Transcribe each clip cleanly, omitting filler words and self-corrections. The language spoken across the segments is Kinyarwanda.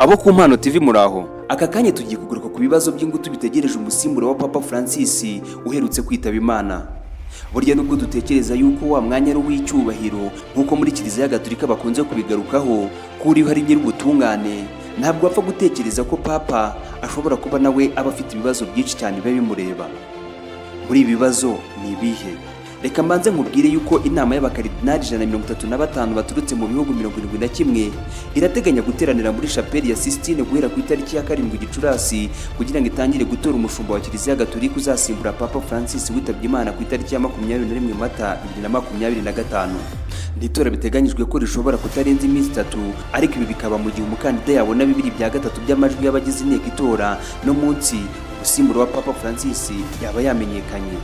Abo ku Mpano TV muraho. Aka kanya tugiye kugaruka ku bibazo by'ingutu bitegereje umusimbura wa Papa Francis uherutse kwitaba Imana. Burya nubwo dutekereza yuko wa mwanya ari uw'icyubahiro nk'uko muri Kiliziya Gatolika bakunze kubigarukaho kuri hari nyir'ubutungane, ntabwo apfa gutekereza ko Papa ashobora kuba nawe aba afite ibibazo byinshi cyane biba bimureba. Muri ibi bibazo ni ibihe? Reka mbanze nkubwire yuko inama y'abakaridinali 135 baturutse mu bihugu 71 irateganya guteranira muri chapelle ya Sistine guhera ku itariki ya 7 Gicurasi kugira ngo itangire gutora umushumba wa Kiliziya Gatolika uzasimbura Papa Francis witabye Imana ku itariki ya 21 Mata 2025. Nitora biteganyijwe ko rishobora kutarenza iminsi 3, ariko ibi bikaba mu gihe umukandida yabona 2/3 by'amajwi y'abagize inteko itora no munsi umusimbura wa Papa Francis yaba yamenyekanye.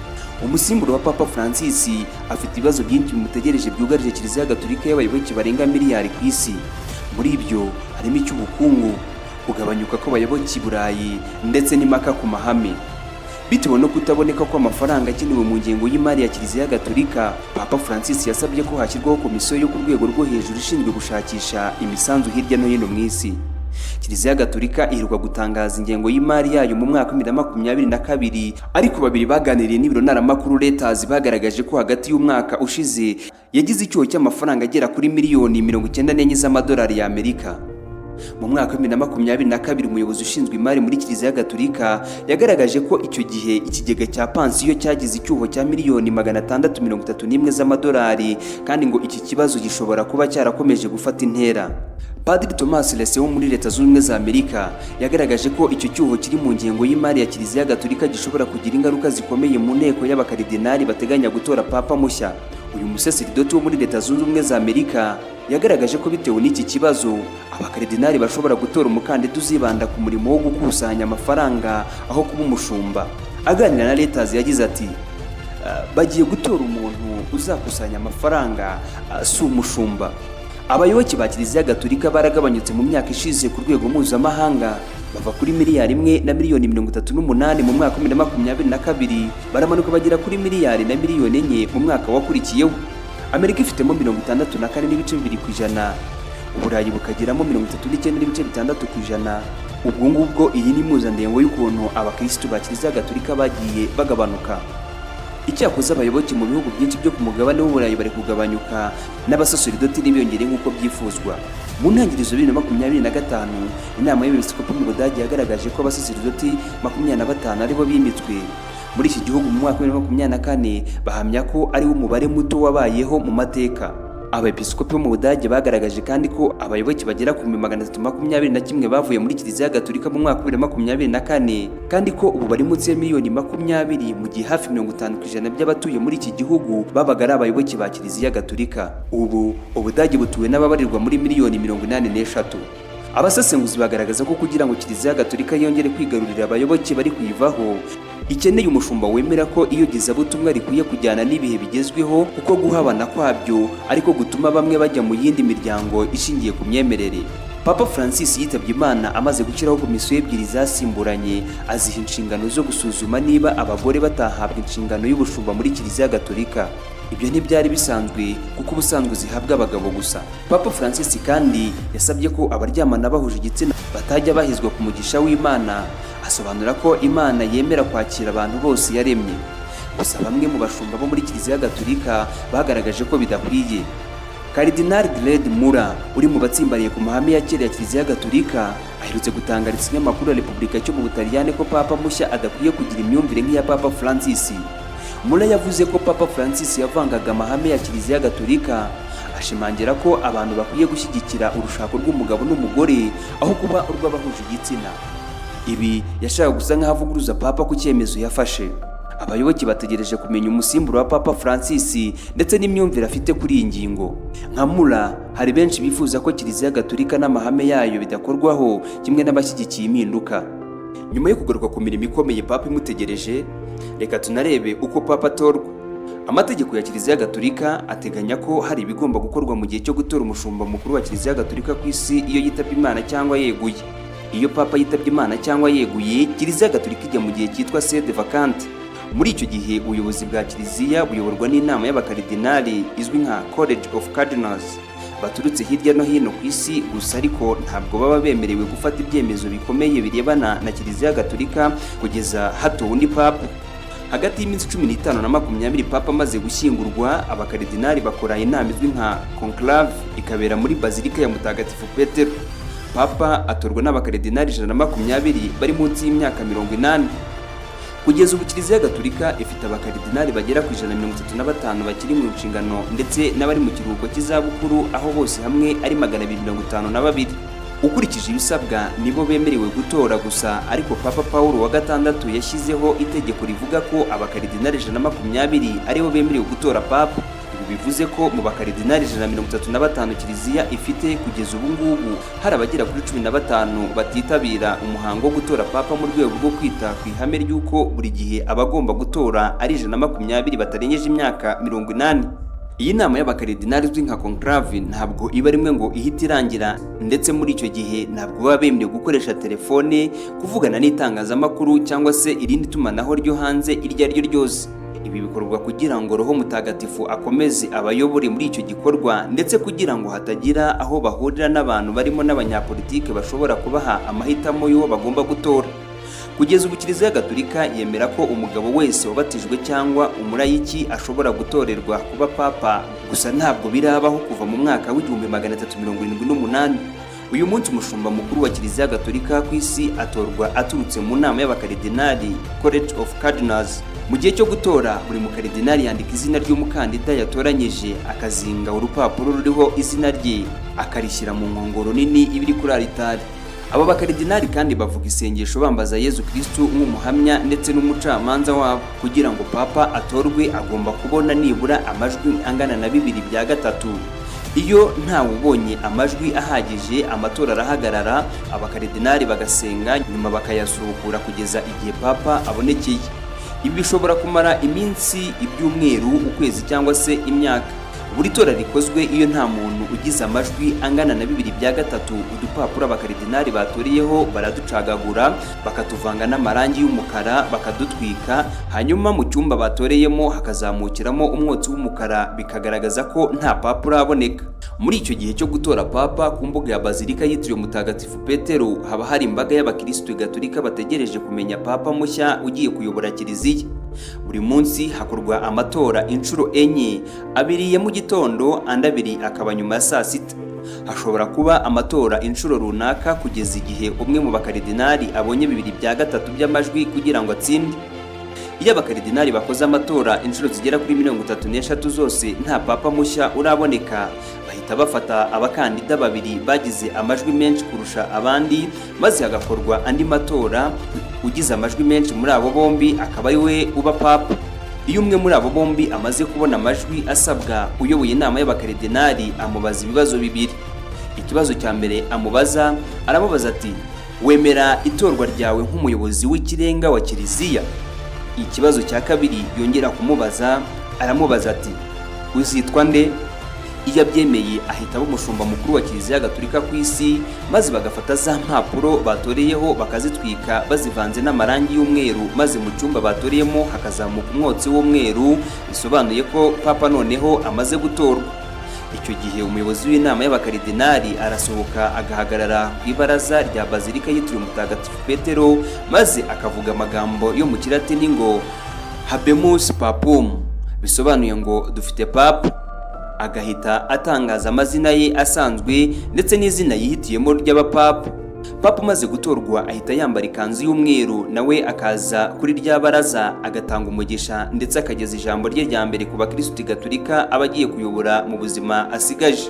Umusimbura wa Papa Francis afite ibibazo byinshi bimutegereje byugarije Kiliziya Gatolika y'abayoboke barenga miliyari ku isi. Muri ibyo harimo icy'ubukungu, kugabanyuka kw'abayoboke i Burayi ndetse n'impaka ku mahame. Bitewe no kutaboneka kw'amafaranga akenewe mu ngengo y'imari ya Kiliziya Gatolika, Papa Francis yasabye ko hashyirwaho komisiyo yo ku rwego rwo hejuru ishinzwe gushakisha imisanzu hirya no hino mu isi. Kiliziya Gatolika iheruka gutangaza ingengo y'imari yayo mu mwaka 2022, ariko babiri baganiriye n'ibiro ntaramakuru Reuters bagaragaje ko hagati y'umwaka ushize yagize icyuho cy'amafaranga agera kuri miliyoni 94 z'amadolari y'Amerika. Mu mwaka 2022 umuyobozi ushinzwe imari muri Kiliziya Gatolika yagaragaje ko icyo gihe ikigega cya pansiyo cyagize icyuho cya miliyoni 631 z'amadolari, kandi ngo iki kibazo gishobora kuba cyarakomeje gufata intera. Padiri Thomas Lese wo muri Leta Zunze Ubumwe za Amerika yagaragaje ko icyo cyuho kiri mu ngengo y'imari ya Kiliziya Gatolika gishobora kugira ingaruka zikomeye mu nteko y'abakaridinali bateganya gutora Papa mushya. Uyu musaseridoti wo muri Leta Zunze Ubumwe za Amerika yagaragaje ko bitewe n'iki kibazo abakaridinali bashobora gutora umukandida uzibanda ku murimo wo gukusanya amafaranga aho kuba umushumba. Aganira na Reuters yagize ati, bagiye gutora umuntu uzakusanya amafaranga si umushumba. Abayoboke ba Kiliziya Gatolika baragabanyutse mu myaka ishize ku rwego mpuzamahanga, bava kuri miliyari 1 na miliyoni 38 mu mwaka 2022 baramanuka bagera kuri miliyari na miliyoni 4 mu mwaka wakurikiyeho. Amerika ifitemo 64.2%, Uburayi bukageramo 39.6%. Ubwo ngubwo iyi ni impuzandengo y'ukuntu abakristo ba Kiliziya Gatolika bagiye bagabanuka. Icyakoze abayoboke mu bihugu byinshi byo ku mugabane w'Uburayi bari kugabanyuka n'abasaseridoti n'ibiyongere nk'uko byifuzwa. Mu ntangiriro 2025 inama y'Abepiskopi mu Budage yagaragaje ko abasaseridoti 25 aribo bimitswe muri iki gihugu mu mwaka 2024, bahamya ko ari umubare muto wabayeho mu mateka. Abepiskopi mu Budage bagaragaje kandi ko abayoboke bagera ku 321 bavuye muri Kiliziya Gatolika mu mwaka 2024, kandi ko ubu bari munsi ya miliyoni 20 mu gihe hafi 50% by'abatuye muri iki gihugu babaga ari abayoboke ba Kiliziya Gatolika. Ubu Ubudage butuwe n'ababarirwa muri miliyoni 83. Abasesenguzi bagaragaza ko kugira ngo Kiliziya Gatolika yongere kwigarurira abayoboke bari kuyivaho, ikeneye umushumba wemera ko iyo gizabutumwa rikwiye kujyana n'ibihe bigezweho, kuko guhabana kwabyo ariko gutuma bamwe bajya mu yindi miryango ishingiye ku myemerere. Papa Francis yitabye Imana amaze gushyiraho komisiyo ebyiri zasimburanye, aziha inshingano zo gusuzuma niba abagore batahabwa inshingano y'ubushumba muri Kiliziya Gatolika. Ibyo ntibyari bisanzwe kuko ubusanzwe zihabwa abagabo gusa. Papa Francis kandi yasabye ko abaryamana bahuje igitsina batajya bahizwa ku mugisha w'Imana, asobanura ko Imana yemera kwakira abantu bose yaremye. Gusa bamwe mu bashumba bo muri Kiliziya Gatolika bagaragaje ko bidakwiye. Cardinal Greg Mura uri mu batsimbariye ku mahame ya kera ya Kiliziya Gatolika aherutse gutangariza ikinyamakuru ya Repubulika cyo mu Butaliyani ko Papa mushya adakwiye kugira imyumvire nk'iya Papa Francis. Mura yavuze ko Papa Francis yavangaga amahame ya Kiliziya Gatolika, ashimangira ko abantu bakwiye gushyigikira urushako rw'umugabo n'umugore aho kuba urw'abahuje igitsina. Ibi yashaka gusa nk'ahavuguruza Papa ku cyemezo yafashe. Abayoboke bategereje kumenya umusimbura wa Papa Francis ndetse n'imyumvire afite kuri iyi ngingo. Nka Mura, hari benshi bifuza ko Kiliziya Gatolika n'amahame yayo bidakorwaho kimwe n'abashyigikiye impinduka. Nyuma yo kugaruka ku mirimo ikomeye Papa imutegereje, reka tunarebe uko Papa atorwa. Amategeko ya Kiliziya Gatolika ateganya ko hari ibigomba gukorwa mu gihe cyo gutora umushumba mukuru wa Kiliziya Gatolika ku isi iyo yitabye Imana cyangwa yeguye. Iyo Papa yitabye Imana cyangwa yeguye, Kiliziya Gatolika ijya mu gihe cyitwa sede vacante. Muri icyo gihe ubuyobozi bwa Kiliziya buyoborwa n'inama y'abakaridinali izwi nka College of Cardinals. baturutse hirya no hino ku isi, gusa ariko ntabwo baba bemerewe gufata ibyemezo bikomeye birebana na Kiliziya Gatolika kugeza hatowe undi papa. Hagati y'iminsi 15 na 20 papa amaze gushyingurwa, abakaridinari bakora inama izwi nka conclave ikabera muri bazilika ya Mutagatifu Petero. Papa atorwa n'abakaridinari 120 bari munsi y'imyaka 80. Kugeza ubu Kiliziya Gatolika ifite abakaridinari bagera ku 135 bakiri mu nshingano ndetse n'abari mu kiruhuko cy'izabukuru, aho bose hamwe ari 252. Ukurikije ibisabwa nibo bemerewe gutora gusa, ariko Papa Paulo wa gatandatu yashyizeho itegeko rivuga ko abakaridinari 120 aribo bemerewe gutora papa. Ibi bivuze ko mu bakaridinari 135 Kiliziya ifite kugeza ubu ngubu hari abagera kuri 15 batitabira umuhango wo gutora papa mu rwego rwo kwita ku ihame ry'uko buri gihe abagomba gutora ari 120 batarengeje imyaka 80. Iyi nama y'abakaridinari izwi nka conclave ntabwo iba rimwe ngo ihita irangira, ndetse muri icyo gihe ntabwo baba bemerewe gukoresha telefone, kuvugana n'itangazamakuru cyangwa se irindi tumanaho ryo hanze iryo ari ryo ryose. Ibi bikorwa kugira ngo Roho Mutagatifu akomeze abayobore muri icyo gikorwa, ndetse kugira ngo hatagira aho bahurira n'abantu barimo n'abanyapolitike bashobora kubaha amahitamo y'uwo bagomba gutora. Kugeza ubu Kiliziya Gatolika yemera ko umugabo wese wabatijwe cyangwa umurayiki ashobora gutorerwa kuba papa, gusa ntabwo birabaho kuva mu mwaka w'1378. Uyu munsi umushumba mukuru wa Kiliziya Gatolika ku isi atorwa aturutse mu nama y'abakaridinari, College of Cardinals. Mu gihe cyo gutora, buri mukaridinari yandika izina ry'umukandida yatoranyije, akazinga urupapuro ruriho izina rye, akarishyira mu nkongoro nini ibiri kuri alitari. Aba bakaridinari kandi bavuga isengesho bambaza Yezu Kristo nk'umuhamya ndetse n'umucamanza wabo. Kugira ngo papa atorwe agomba kubona nibura amajwi angana na 2/3. Iyo ntawe ubonye amajwi ahagije, amatora arahagarara, abakaridinari bagasenga, nyuma bakayasukura kugeza igihe papa abonekeye. Ibi bishobora kumara iminsi, ibyumweru, ukwezi cyangwa se imyaka. Buri tora rikozwe iyo nta muntu ugize amajwi angana na 2/3, udupapuro abakaridinari batoriyeho baraducagagura, bakatuvanga n'amarangi y'umukara, bakadutwika, hanyuma mu cyumba batoreyemo hakazamukiramo umwotsi w'umukara, bikagaragaza ko nta papa uraboneka. Muri icyo gihe cyo gutora papa, ku mbuga ya bazilika yitiriwe Mutagatifu Petero haba hari imbaga y'abakirisitu Gatolika bategereje kumenya papa mushya ugiye kuyobora Kiliziya. Buri munsi hakorwa amatora inshuro 4, 2 mu gitondo, andi 2 akaba nyuma ya saa sita. Hashobora kuba amatora inshuro runaka kugeza igihe umwe mu bakaridinari abonye 2/3 by'amajwi kugira ngo atsinde. Iyo abakaridinari bakoze amatora inshuro zigera kuri 33 zose nta papa mushya uraboneka, bahita bafata abakandida 2 bagize amajwi menshi kurusha abandi, maze hagakorwa andi matora, ugize amajwi menshi muri abo bombi akaba we uba papa. Iyo umwe muri abo bombi amaze kubona amajwi asabwa, uyoboye inama y'abakaridinari amubaza ibibazo 2. Ikibazo cya mbere aramubaza ati: "Wemera itorwa ryawe nk'umuyobozi w'ikirenga wa Kiliziya?" Ikibazo cya kabiri yongera kumubaza, aramubaza ati: "Uzitwa nde?" Iyo abyemeye ahita aba umushumba mukuru wa Kiliziya Gatolika ku isi, maze bagafata za mpapuro batoreyeho bakazitwika bazivanze n'amarangi y'umweru, maze mu cyumba batoreyemo hakazamuka umwotsi w'umweru, bisobanuye ko papa noneho amaze gutorwa. Icyo gihe umuyobozi w'inama y'abakaridinari arasohoka agahagarara ku ibaraza rya bazilika yitiriwe Mutagatifu Petero, maze akavuga amagambo yo mu Kilatini ngo Habemus Papum, bisobanuye ngo dufite papa. Agahita atangaza amazina ye asanzwe ndetse n'izina yihitiyemo ry'abapapa. Papa umaze gutorwa ahita yambara ikanzu y'umweru, nawe akaza kuri rya baraza agatanga umugisha ndetse akageza ijambo rye rya mbere ku bakirisitu Gatolika abagiye kuyobora mu buzima asigaje.